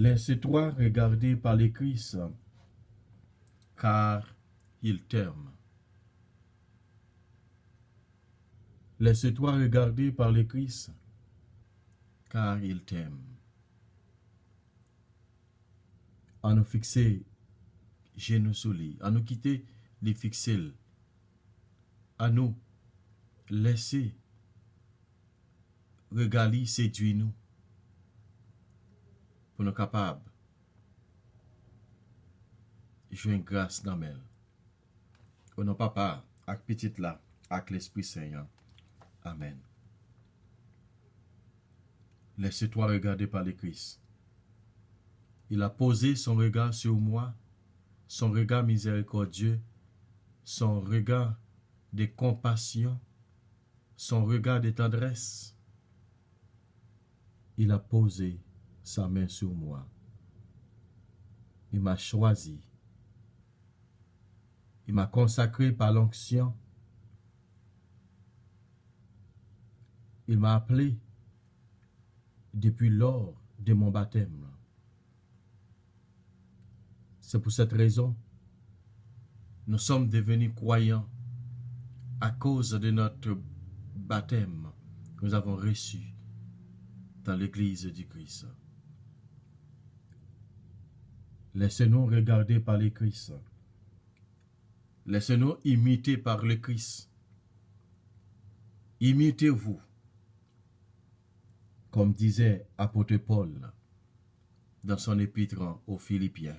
Laisse-toi regarder par les Christ, car il t'aime. Laisse-toi regarder par les Christ, car il t'aime. À nous fixer, genoux sous lui, à nous quitter les fixer, à nous laisser regarder, séduire nous, pour nous capables de jouer une grâce dans elle. Au nom papa, avec petite là, avec l'Esprit Saint. Amen. Laisse-toi regarder par le Christ. Il a posé son regard sur moi, son regard miséricordieux, son regard de compassion, son regard de tendresse. Il a posé sa main sur moi. Il m'a choisi. Il m'a consacré par l'onction. Il m'a appelé depuis lors de mon baptême. C'est pour cette raison, nous sommes devenus croyants à cause de notre baptême que nous avons reçu dans l'Église du Christ. Laissez-nous regarder par le Christ. Laissez-nous imiter par le Christ. Imitez-vous, comme disait apôtre Paul dans son épître aux Philippiens.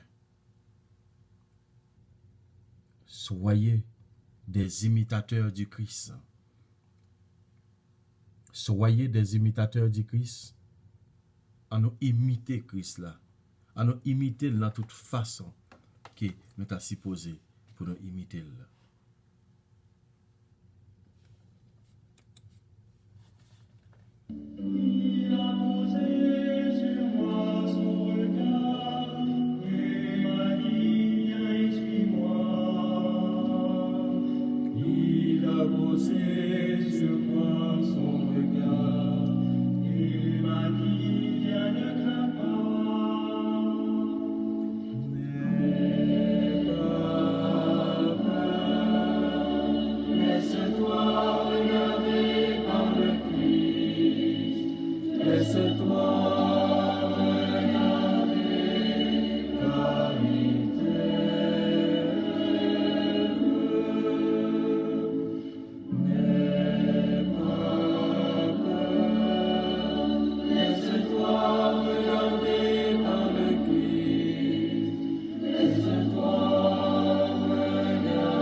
Soyez des imitateurs du Christ. Soyez des imitateurs du Christ. À nous imiter Christ là. À nous imiter dans toute façon que nous t'a supposé pour nous imiter là. Il a posé sur moi son regard et m'a dit viens et suis-moi. Il a posé sur moi son regard et m'a dit viens ne crains pas. N'aie pas peur, laisse-toi regarder par le Christ. Laisse-toi regarder, car il t'aime. N'aie pas peur, laisse-toi regarder par le Christ. Laisse-toi regarder,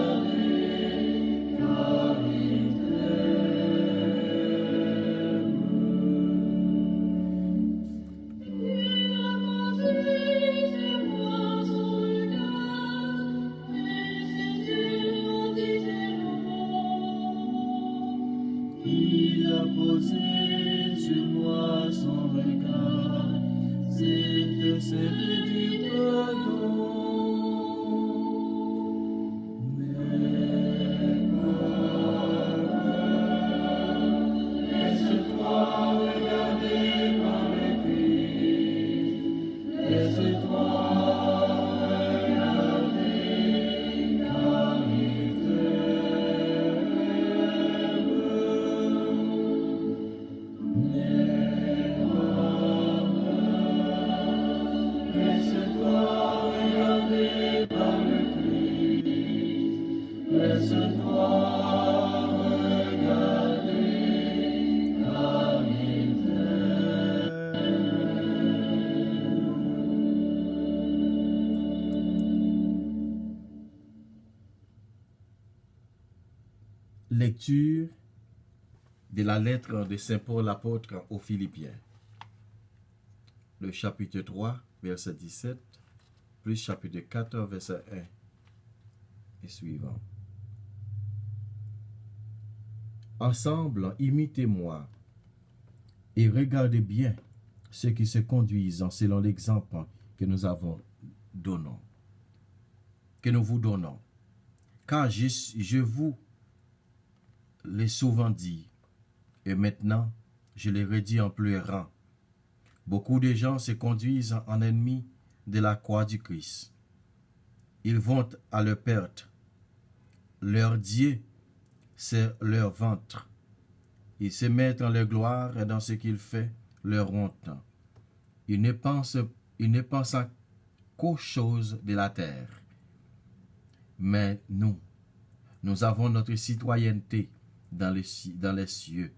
car il t'aime. Il a posé sur moi son regard et ses yeux en disaient long. Il a posé sur moi son regard, c'était celui du pardon. N'aie pas peur, laisse-toi regarder par le Christ. Laisse-toi regarder, car il t'aime. N'aie pas peur, laisse-toi regarder par le Christ. Laisse-toi regarder, car il t'aime. Lecture de la lettre de Saint Paul l'apôtre aux Philippiens. Le chapitre 3, verset 17, plus chapitre 14, verset 1 et suivant. Ensemble, imitez-moi et regardez bien ceux qui se conduisent selon l'exemple que nous vous donnons. Car je vous l'ai souvent dit, et maintenant je le redis en pleurant, Beaucoup de gens se conduisent en ennemis de la croix du Christ. Ils vont à leur perte. Leur Dieu, c'est leur ventre. Ils se mettent en leur gloire et dans ce qu'ils font leur honte. Ils ne pensent qu'aux choses de la terre. Mais nous avons notre citoyenneté dans les cieux,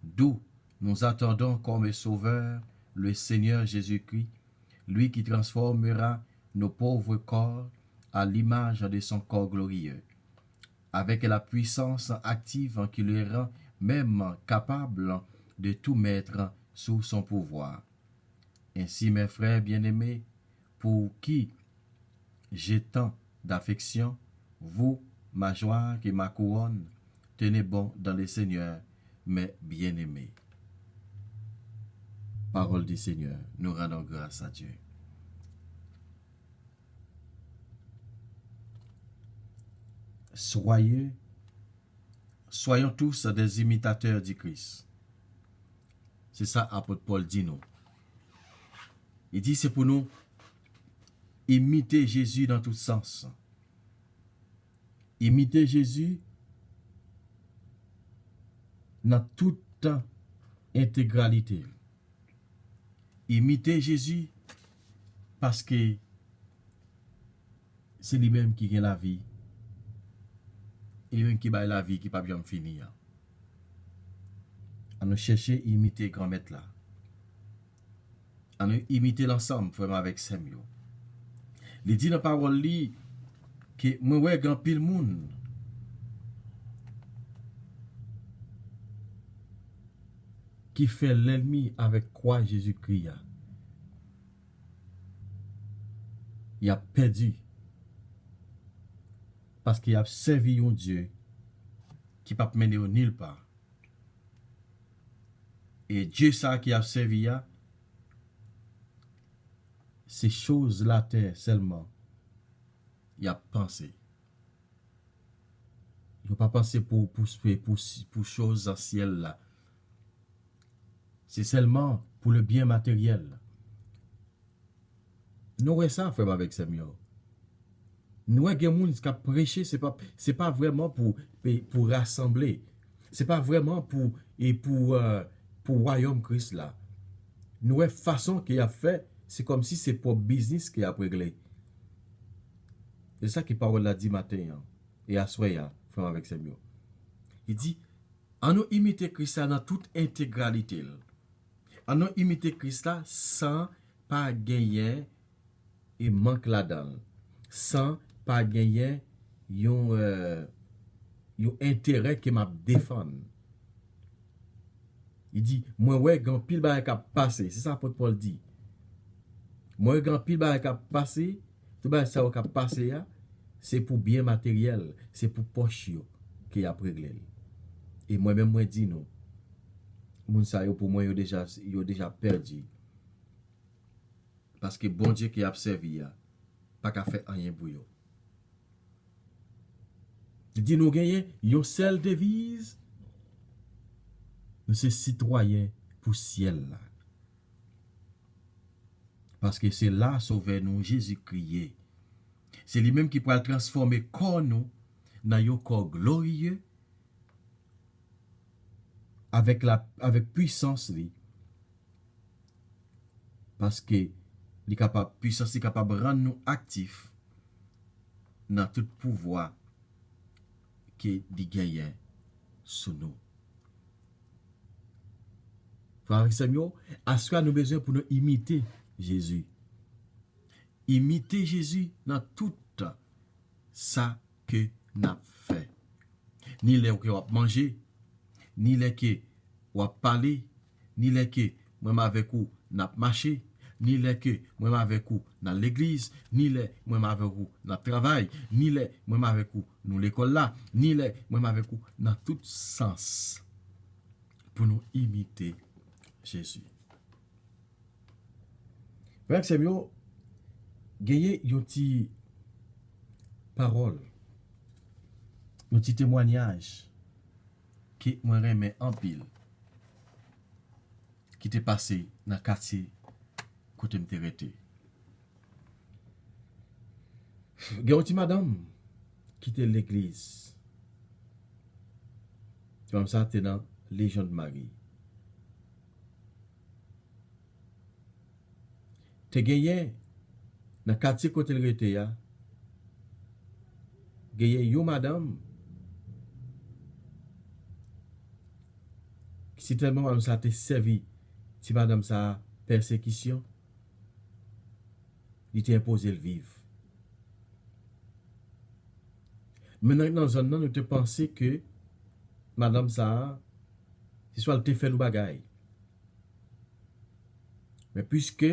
d'où nous attendons comme sauveur le Seigneur Jésus-Christ, lui qui transformera nos pauvres corps à l'image de son corps glorieux, avec la puissance active qui le rend même capable de tout mettre sous son pouvoir. Ainsi, mes frères bien-aimés, pour qui j'ai tant d'affection, vous, ma joie et ma couronne, tenez bon dans le Seigneur, mes bien-aimés. Parole du Seigneur, nous rendons grâce à Dieu. Soyons tous des imitateurs du Christ. C'est ça apôtre Paul dit nous. Il dit c'est pour nous imiter Jésus dans tout sens. Imiter Jésus dans toute intégralité. Imiter Jésus parce que c'est lui-même qui gagne la vie. Et lui-même qui baille la vie qui pas bien finir. À nous chercher à imiter grand maître là. À nous imiter l'ensemble vraiment avec Samuel. Il dit dans la parole li que moi ouais grand pile monde qui fait l'ennemi avec quoi Jésus-Christ a. Il a perdu parce qu'il a servi un Dieu qui pas mener au nulle part. Et Dieu ça qui a servi a, ces choses la terre seulement. Il a pensé. Il n'a pas pensé pour choses en ciel là. C'est seulement pour le bien matériel. Nous avons ça frère avec Samuel. Nous avons des gens qui prêché, c'est pas vraiment pour rassembler. C'est pas vraiment pour royaume Christ là. Nous avons façon qu'il a fait, c'est comme si c'est pour business qu'il a réglé. C'est ça que parole l'a dit matin et à soir frère avec Samuel. Il dit en nous imiter Christ là dans toute intégralité. En nous imiter Christ là sans pas gagner et manque là-dedans. Sans pas gagner yon intérêt qui m'a défendre. Il dit moi ouais grand pile ba ka passer, c'est ça apôtre Paul dit. Moi grand pile ba ka passer, tout ba ça ka passer c'est pour bien matériel, c'est pour poche qui a réglé. Et moi même moi dit non. Moun sa yo pour moi yo déjà perdu. Parce que bon Dieu qui a servi pas qu'à faire rien pour yo. Il dit nous gagner yon seule devise. Nous sommes citoyens pour ciel là. Parce que c'est là sauver nous Jésus-Christ. C'est lui-même qui pourra transformer corps nous dans un corps glorieux avec puissance li. Parce que puissance est capable de rendre nous actifs dans tout pouvoir qui dit gagne sur nous. Frère Samuel, à ce qu'on a besoin pour nous imiter Jésus. Imiter Jésus dans tout ça que nous avons fait. Ni les que nous manger, ni les que nous parler, ni les que moi avec vous nous marché, ni les que moi avec vous dans l'église, ni les moi avec vous dans le travail, ni les moi avec vous dans l'école là, ni les moi avec vous dans tout sens pour nous imiter Jésus. Frère Samuel, gagnez une petite parole, un petit témoignage qui moi remet en pile. qui t'est passé dans le quartier côté m'te rete. Gen une madame qui était l'église. Comme ça, t'es dans Légion de Marie. Te gagné dans le quartier côté le rete ya. Gagné yo madame. Si tellement madame ça te servi, si madame ça persécution, il t'a imposé le vivre. Maintenant, dans un an, nous te pensons que madame ça, c'est soit elle te fait le bagay. Mais puisque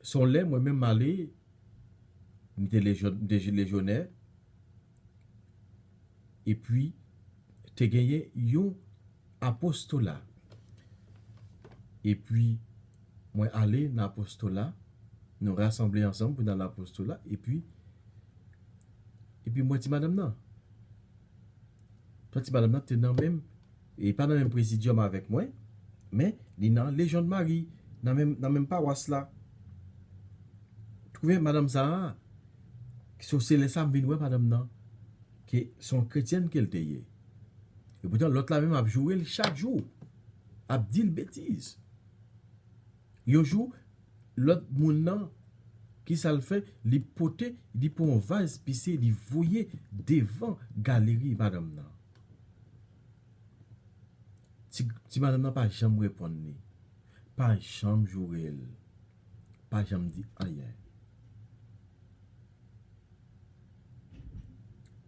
son lait, moi-même malé, nous étions légionnaires, et puis, tu as gagné un apostolat. Et puis, moi, aller dans l'apostolat, nous rassembler ensemble pour dans l'apostolat, et puis, moi, tu madame, non. Toi, tu madame, tu es dans même, et pas dans le même présidium avec moi, mais dans la Légion de Marie, dans même paroisse là. Trouvez madame ça, qui c'est les femmes ouais madame non, qui sont chrétiennes qu'elle était. Et pourtant l'autre là même a joué chaque jour, a dit le bêtise. Yo jour l'autre moun nan qui ça le fait, li poté, li pour un vase pissé, li voyer devant galerie madame nan. Si madame n'a pas jamais répondu, pas jamais jouer, pas jamais dit rien.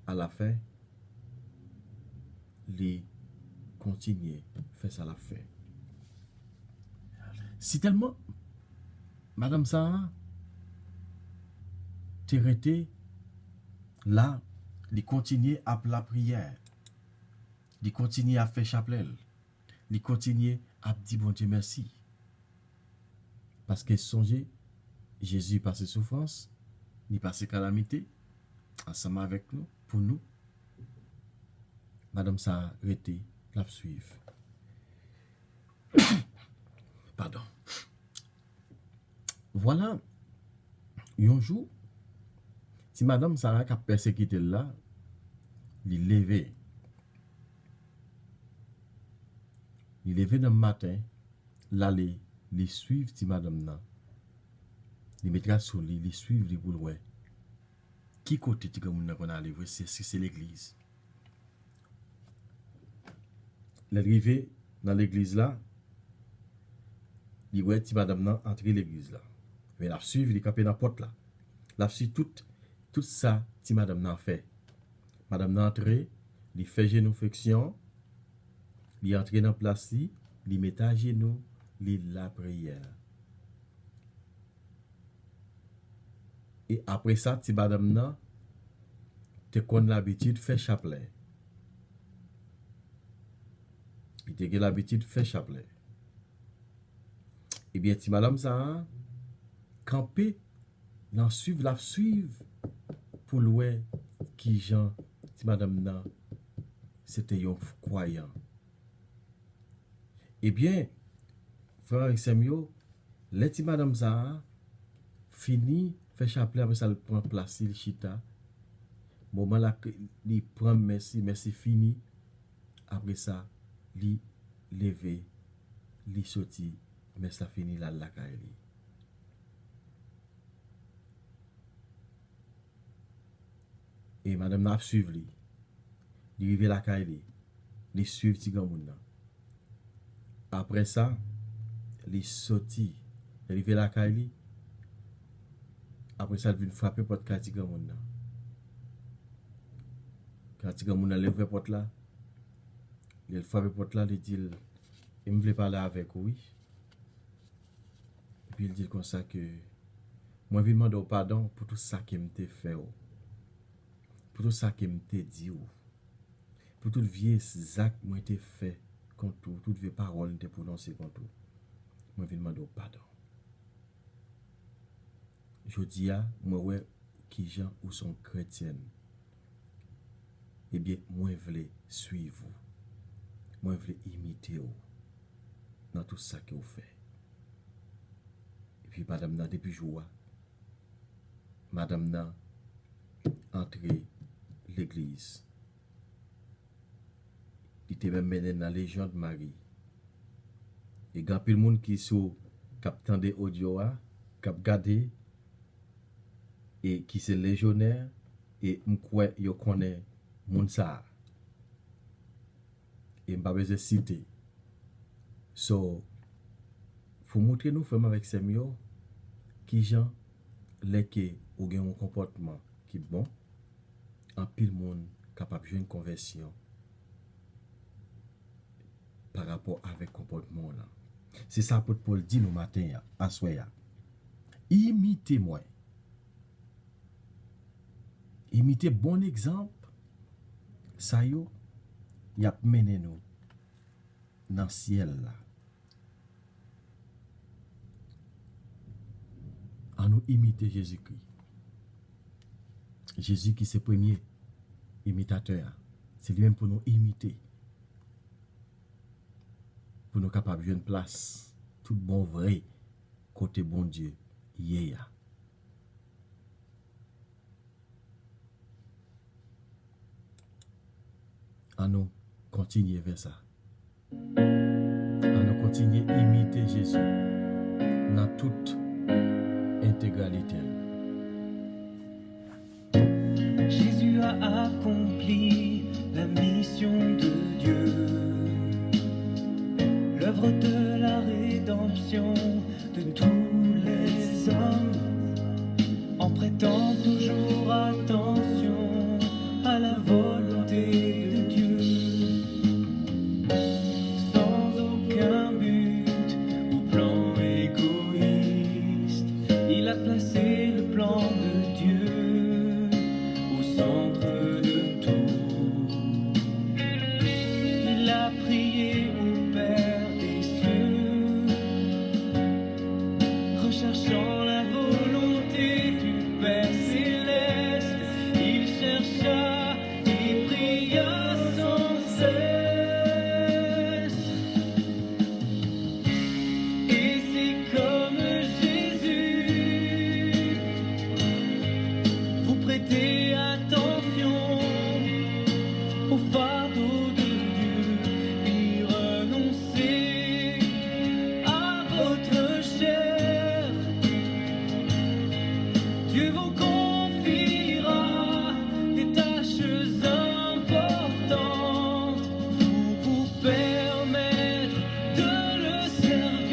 À la fin, les continuer faire ça la fin. Si tellement madame Sarah t'es resté là, il continue à la prière, il continue à faire chapelet, il continue à dire bon Dieu merci. Parce que songez, Jésus passé souffrance, il passé calamité ensemble avec nous, pour nous. Madame Sarah arrêté, la suivre. Pardon. Voilà, un jour, si madame Sarah a persécuté là, il levé. Il levé dans le matin, l'aller, les suivre si madame là. Il mettra sur lui, les suivre les pour ouais. Qui côté tu comme on a aller c'est l'église. L'arrivée dans l'église là, il voit si madame là entrer l'église là. Mais la suivre, il camper dans la porte là. La suivre tout ça si madame là fait. Madame là entrer, il fait génoflexion, il entre dans place, il met à genoux, il la prière. Et après ça, si madame là, tu connais l'habitude de faire chapelet. Il te l'habitude de faire chapelet. Eh bien, si madame ça, camper, la suivre pour louer qui Jean, si madame là, c'était un croyant. Eh bien, frère et Samuel, les madame ça, fini, fait chapelet, après ça, le prend place, il chita. Moment là, il prend merci fini. Après ça, il levé, il sorti, mais ça fini là, la caille. Et madame n'a suivi lui. Il arrive la caille, il suivi ti grand moun nan. Après ça, il sorti, il arrive la caille. Après ça, il vient frapper porte ti grand moun nan. Quand ti grand moun nan lève porte là, il frappe porte là, il dit il me veut parler avec vous. Et puis il dit comme ça que moi je demande pardon pour tout ça que m'te fait, pour tout ça que m'te dit, pour tout vieux acte moi t'ai fait contre tout, toute vieille parole t'ai prononcé contre tout. Moi je demande pardon. Je dis à moi ouais qui gens ou sont chrétiennes. Eh bien moi je veux suivre vous. Moi je veux imiter vous. dans tout ça que vous faites. Et puis, madame, nan, depuis jour, madame, nan, entré l'église. Il était même mené dans la Légion de Marie. Et il y a plus de monde qui sont captant de audio, cap gardé, et qui c'est légionnaire, et m'kwe yo connaît moun sa. Et m'pa besoin citer. So, faut montrer nous femmes avec ces mieux, qui gens, les qui ont un comportement qui est bon, en pile monde capable de jouer une conversion par rapport avec comportement là. C'est ça que Paul dit le matin, à soya. Imitez-moi. Imitez bon exemple. Ça y a mené nous dans le ciel là. À nous imiter Jésus-Christ. Jésus qui c'est le premier imitateur. C'est lui-même pour nous imiter. Pour nous capables de jouer une place. Tout bon vrai. Côté bon Dieu. Yeah. À nous continuer vers ça. À nous continuer à imiter Jésus dans toute intégralité. Jésus a accompli la mission de Dieu, l'œuvre de la rédemption de tous les hommes, en prêtant toujours attention à la volonté de Dieu, sans aucun but ou plan égoïste. Il a placé le plan de Dieu au centre de tout. Il a prié au Père des cieux, recherchant la volonté du Père céleste. Il chercha et pria sans cesse. Et c'est comme Jésus, vous prêtez attention au fardeau de Dieu et renoncez à votre chair. Dieu vous confiera des tâches importantes pour vous permettre de le servir.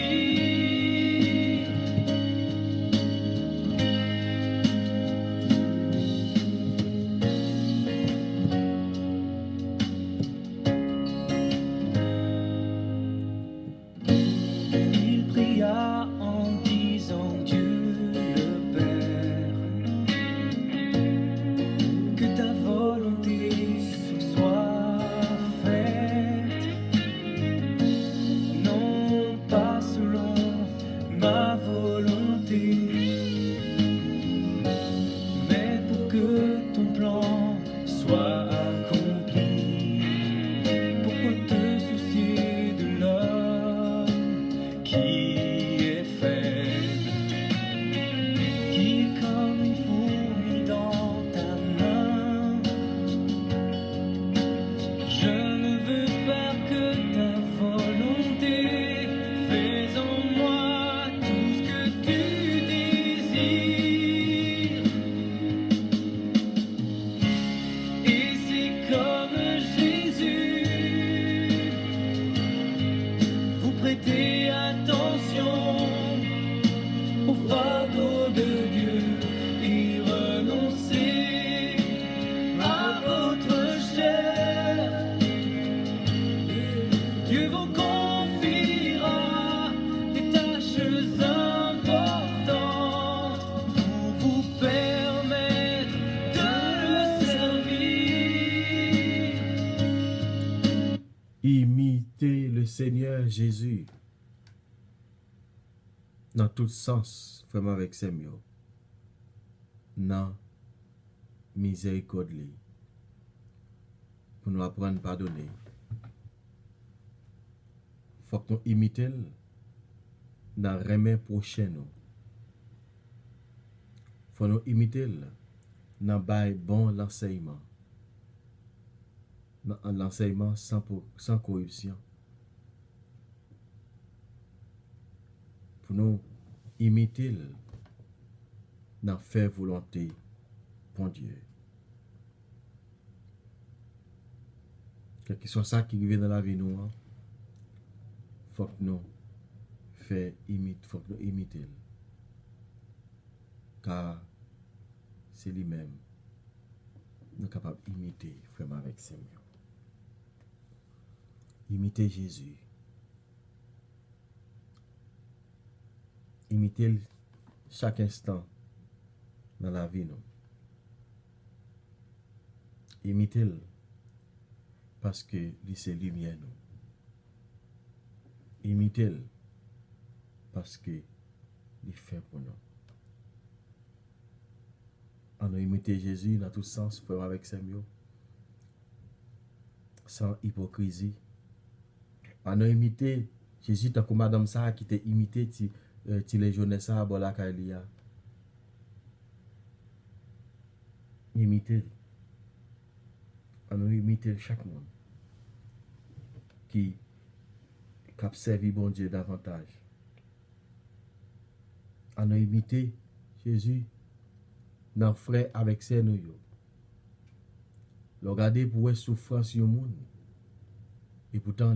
Il pria en disant: Dieu le Père, que ta volonté soit faite, non pas selon ma volonté, mais pour que ton plan soit accompli. Pourquoi te soucier de l'homme qui est faible, qui est comme une fourmi dans ta main? Je ne veux faire que ta volonté. Fais en moi tout ce que tu désires. Et c'est comme Jésus, vous prêtez attention au fardeau de Dieu et renoncez à votre chair. Dieu vous confiera des tâches importantes pour vous permettre de le servir. Imitez le Seigneur Jésus dans tout sens, vraiment avec ses mieux. Dans miséricorde li, pour nous apprendre à pardonner. faut que nous imitions dans le remède prochain. Faut nous imiter dans le bon l'enseignement. Dans l'enseignement sans corruption. Pour nous imiter dans faire volonté pour Dieu. Quel que soit ça qui vient dans la vie nous, faut que nous faut que nous imitions. Car c'est lui-même nous sommes capables d'imiter vraiment avec Seigneur. Imiter Jésus. Imiter chaque instant dans la vie. Imiter parce que c'est lumière. Imiter parce que il fait pour nous. On a imité Jésus dans tout sens, frère avec Samuel, sans hypocrisie. On a imité Jésus tant que Madame Sarah qui t'a imité les jeunesses à Bola Kailia. Imiter. On a imité chaque monde qui a servi bon Dieu davantage. On a imité Jésus dans frère avec ses nous. Regardez pour la souffrance du monde. Et pourtant,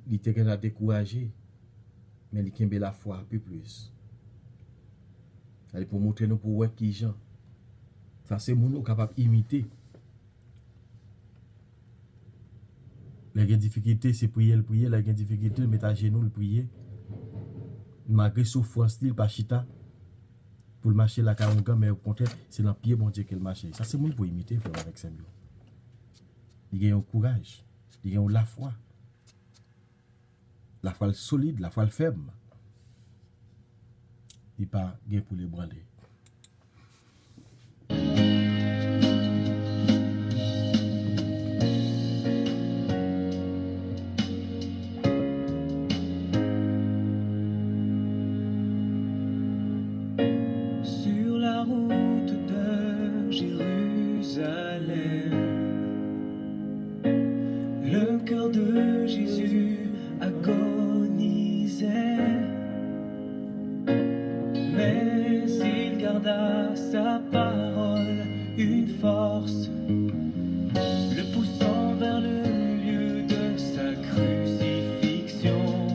il était découragé. Mais il a la foi un peu plus. C'est pour montrer nous pour voir qui gens. Ça, c'est mon nous capable d'imiter. Les difficultés, c'est prier, les difficultés, mettre à genoux, le prier. Malgré souffrance, il pas chita pour le marcher la caronga, mais au contraire, c'est dans le pied bon Dieu qu'il marche. Ça, c'est mon pour imiter, frère, avec Samuel. Il y a un courage, il y a la foi solide, la foi ferme. Il n'y a pas gain pour les branler. Sur la route de Jérusalem, le cœur de Jésus agonisait, mais il garda sa parole, une force, le poussant vers le lieu de sa crucifixion.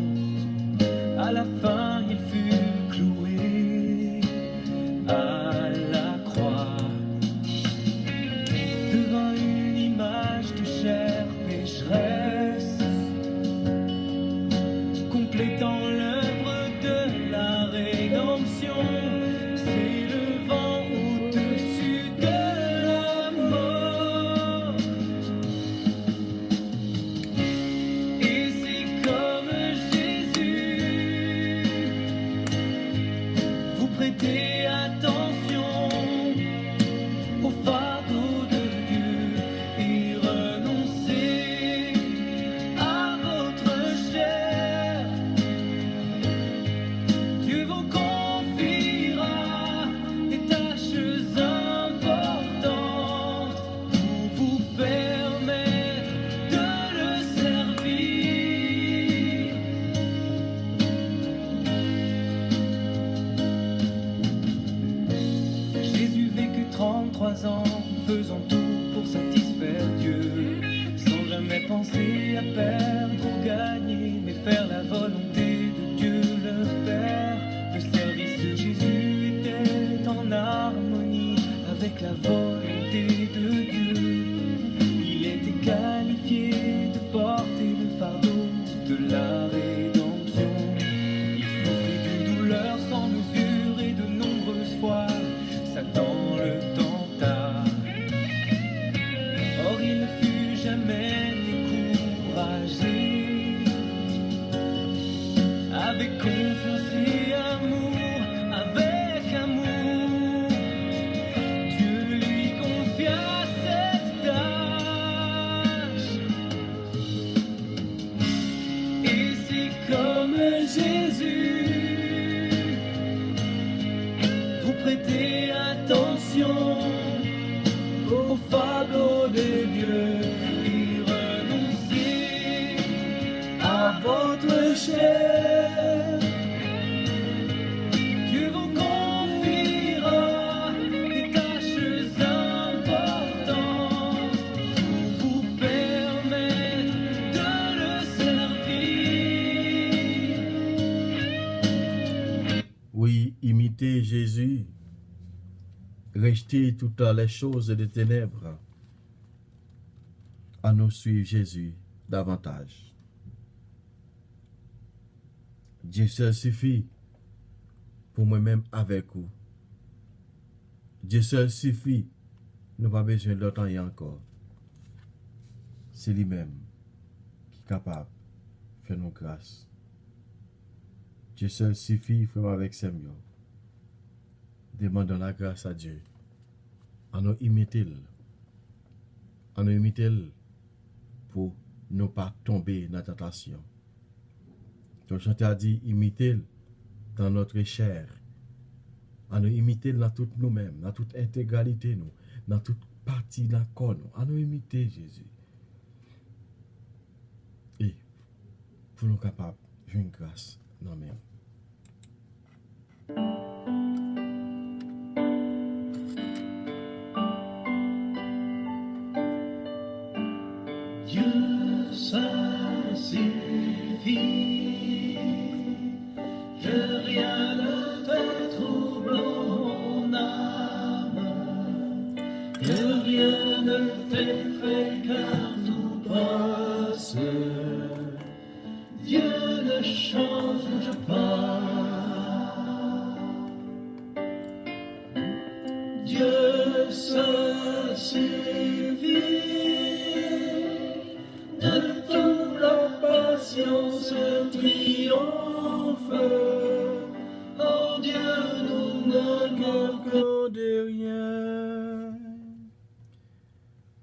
À la fin, il fut cloué à la croix, devant une image de chair pécheresse, complétant l'œuvre de la rédemption, s'élevant au-dessus de la mort. Et c'est comme Jésus, vous prêtez attention au fardeau de Dieu et renoncez à votre chair. Dieu vous confiera des tâches importantes pour vous permettre de le servir. Jésus vécut 33 ans, faisant tout pour satisfaire Dieu, sans jamais penser à perdre ou gagner, mais faire la volonté de Dieu le Père. Le service de Jésus était en harmonie avec la volonté de Dieu. Il était qualifié de porter le fardeau de la rédemption. Il souffrit d'une douleur sans mesure et de nombreuses fois Satan le tenta. Or il ne fut jamais découragé. votre chair. Dieu vous confiera des tâches importantes pour vous permettre de le servir. Oui, imitez Jésus. Rejetez toutes les choses des ténèbres. À nous suivre Jésus davantage. Dieu seul suffit pour moi-même avec vous. Dieu seul suffit. Nous n'avons pas besoin de l'autre encore. C'est lui-même qui est capable de faire nos grâces. Dieu seul suffit, frère avec Samuel. Demandons la grâce à Dieu. En nous imiter. En nous imiter pour ne pas tomber dans la tentation. Donc, chanteur a dit, imiter dans notre chair. En nous imiter dans toute nous-mêmes, dans toute intégralité, nous, dans toute partie de la corps, nous. En nous imiter Jésus. Et pour nous capables de jouer une grâce dans nous. Dieu seul suffit, que rien ne fait troubler mon âme, que rien ne fait car tout passe. Dieu ne change pas. Dieu seul suffit. De toute la patience triomphe. En Dieu nous ne manquons De rien.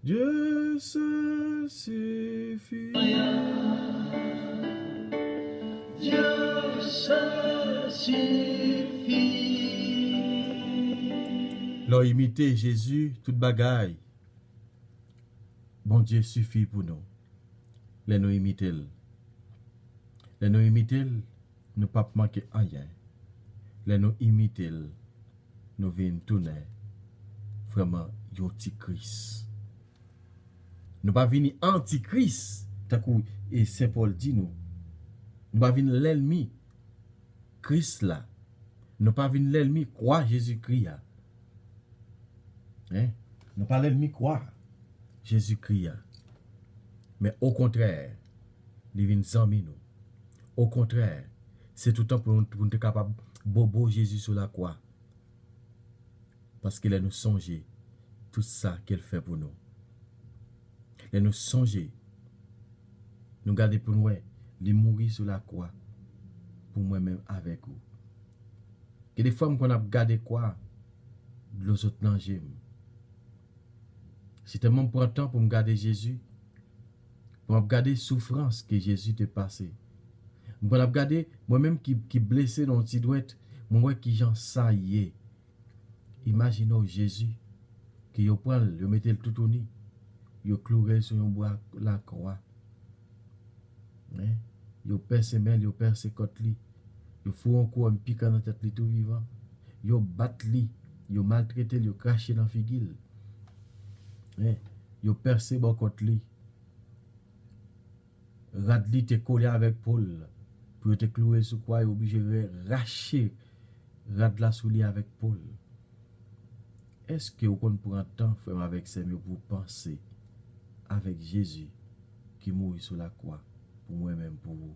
Dieu seul suffit. rien. Dieu seul suffit. Leur imiter Jésus, toute bagaille. Bon Dieu suffit pour nous. Les nous imiter. Les nous imiter, nous pas manquer rien. Les nous imiter, nous venons tourner vraiment anti-Christ. Nous pas venir anti-Christ. Et Saint Paul dit nous. Nous pas venir l'ennemi. Christ là. Nous pas venir l'ennemi croire Jésus-Christ. Hein? Nous pas l'ennemi croire Jésus-Christ. Mais au contraire, il vient s'emmener nous. Au contraire, c'est tout le temps pour nous être capables de bobo Jésus sur la croix. Parce qu'il a nous songé tout ça qu'elle fait pour nous. Il a nous songé. Nous garder pour nous, il mourir sur la croix pour moi-même avec vous. Que des fois, qu'on a gardé quoi, les autres dangers. C'est tellement pour un temps pour me garder Jésus. Pour me garder souffrance que Jésus te passé. Pour me garder moi-même qui blessé dans le petit doigt, moi qui j'en saillé. Imaginez Jésus qui yo prend, yo mettait le tout au nid, yo cloué sur un bois la croix. Hein? Yo perd ses mains, yo perd ses côtes li. Yo fou encore un piquant dans tête li tout vivant. Yo bat li, yo maltraité, yo craché dans figil. Hein? Yo perd ses bon côte li. Radli te collé avec Paul pour te clouer sur quoi et obligé de racher Radla sous lui avec Paul. Est-ce que vous prenez un temps frère avec Seigneur pour penser avec Jésus qui mourit sur la croix pour moi-même pour vous?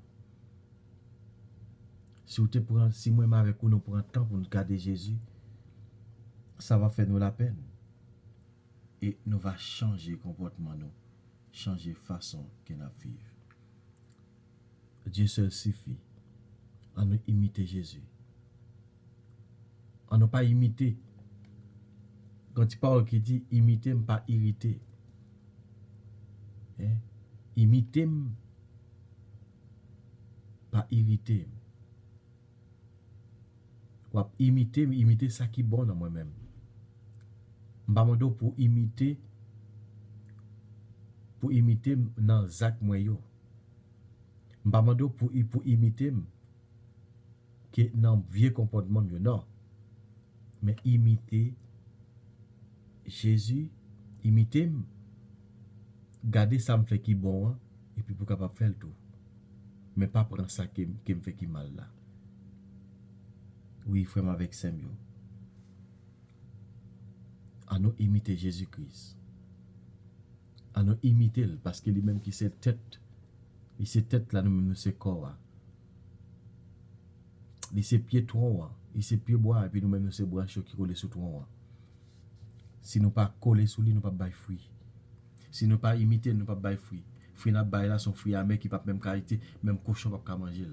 Si moi-même avec vous nous prenons un temps pour nous garder Jésus, ça va faire nous la peine et nous va changer comportement nous, changer façon que nous vivons. Dieu seul suffit à nous imiter Jésus. À ne pas imiter. Quand il parle qui dit imiter, pas irriter. Hein? Imiter, pas irriter. Ou imiter ça qui est bon dans moi-même. M'bamando pour imiter dans Zach Moyo. M'pa mando pour imiter que dans vieux comportement mieux non. Mais imiter Jésus, imiter garder ça me fait qui bon hein, et puis pour capable faire le tout. Mais pas prendre ça qui me fait qui mal là. Oui, frère avec Samuel. À nous imiter Jésus-Christ. À nous imiter parce que lui-même qui c'est tête. Il c'est tête là nous-mêmes nous c'est corps. Il c'est pied tronc, il c'est pied bois et puis nous-mêmes nous c'est branche qui coller sur tronc. Si nous pas coller sur lui nous pas bailler fruit. Si nous pas imiter nous pas bailler fruit. Fruit n'a bailler là son fruit amer qui pas même qualité, même cochon pas manger.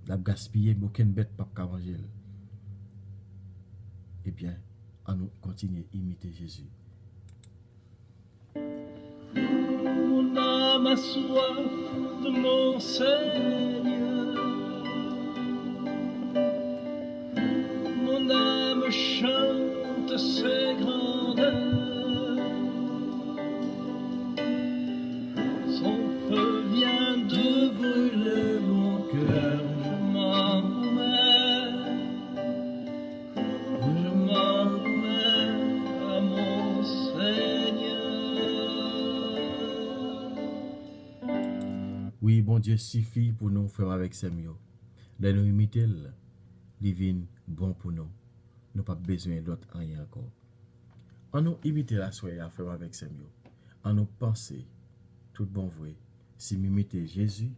La gaspiller aucune bête pas manger. Eh bien, à nous continuer à imiter Jésus. Mon âme a soif de mon Seigneur. Mon âme chante ses grandeurs. Son feu vient de brûler mon cœur. Je m'en remets à mon Seigneur. Oui, bon Dieu suffit pour nous faire avec Samuel. De nous imiter, divine bon pour nous. Nous pas besoin d'autre rien encore. En nous imiter la soirée à faire avec Samuel. En nous penser tout bon vrai. Si m'imiter Jésus,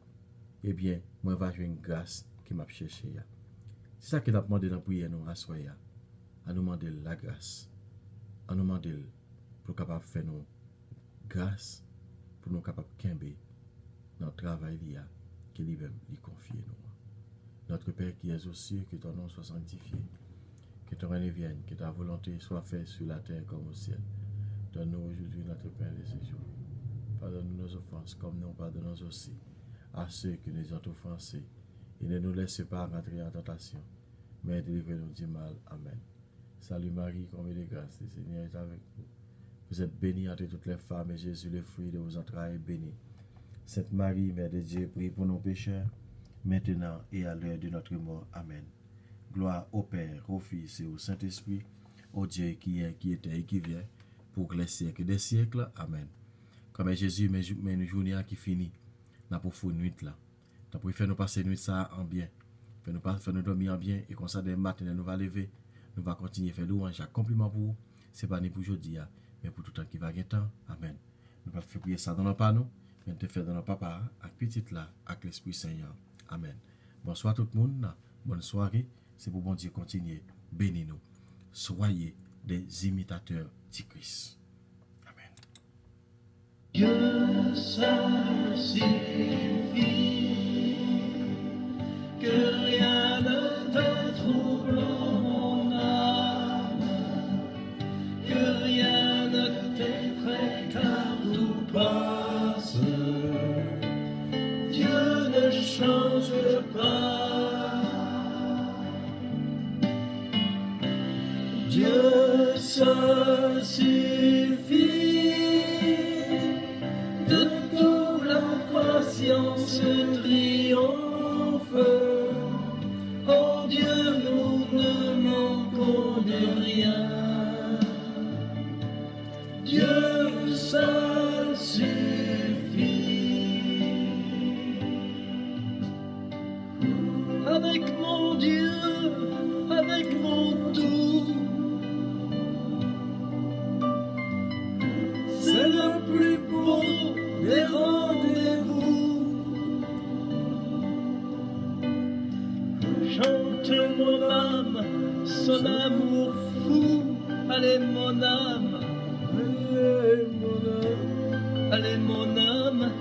eh bien, moi va jouer une grâce qui m'a cherché. C'est ça que nous demandé dans la prière nous à soirée. À nous demander la grâce. À nous demander pour capable faire nous grâce pour nous capable camber dans le travail que lui-même lui confie nous. Notre Père qui es aux cieux, que ton nom soit sanctifié, que ton règne vienne, que ta volonté soit faite sur la terre comme au ciel. Donne-nous aujourd'hui notre pain de ce jour. Pardonne-nous nos offenses, comme nous pardonnons aussi à ceux qui nous ont offensés. Et ne nous laisse pas rentrer en tentation, mais délivre-nous du mal. Amen. Salut Marie, comblée de grâce, le Seigneur est avec vous. Vous êtes bénie entre toutes les femmes, et Jésus, le fruit de vos entrailles, est béni. Sainte Marie, Mère de Dieu, prie pour nos pécheurs, maintenant et à l'heure de notre mort. Amen. Gloire au Père, au Fils et au Saint-Esprit, au Dieu qui est, qui était et qui vient, pour les siècles des siècles. Amen. Comme Jésus, mais une journée qui finit, n'a pas fait une nuit là. T'as pour faire nous passer une nuit ça en bien. Faire nous dormir en bien, et comme ça, dès matin, nous va lever, nous va continuer à faire louange, compliment pour vous. C'est pas ni pour aujourd'hui, mais pour tout le temps qui va gagner temps. Amen. Nous va faire prier ça dans nos panneaux, mais nous faire dans nos papa, avec petite là, avec l'Esprit Saint. Amen. Bonsoir tout le monde. Bonne soirée. C'est pour bon Dieu continuer. Bénis-nous. Soyez des imitateurs du Christ. Amen. Dieu seul suffit, que rien ne te trouble mon âme, que rien ne t'effraie car tout passe. Dieu ne change pas. Dieu seul suffit. De toute la patience triomphe. Oh Dieu, nous ne manquons de rien. Dieu seul suffit. Avec mon Dieu, avec mon tout, c'est le plus beau des rendez-vous. Chante mon âme, son amour fou. Allez mon âme, allez mon âme, allez mon âme,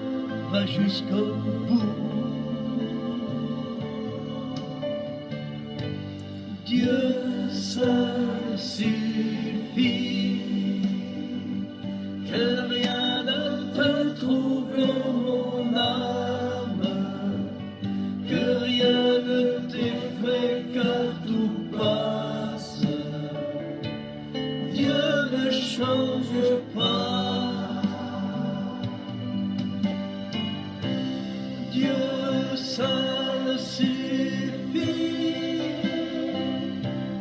va jusqu'au bout. Dieu seul suffit. Que rien ne te trouble mon âme, que rien ne t'effraie car tout passe. Dieu ne change pas. Dieu seul suffit.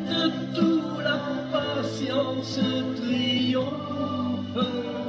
De tout la patience triomphe.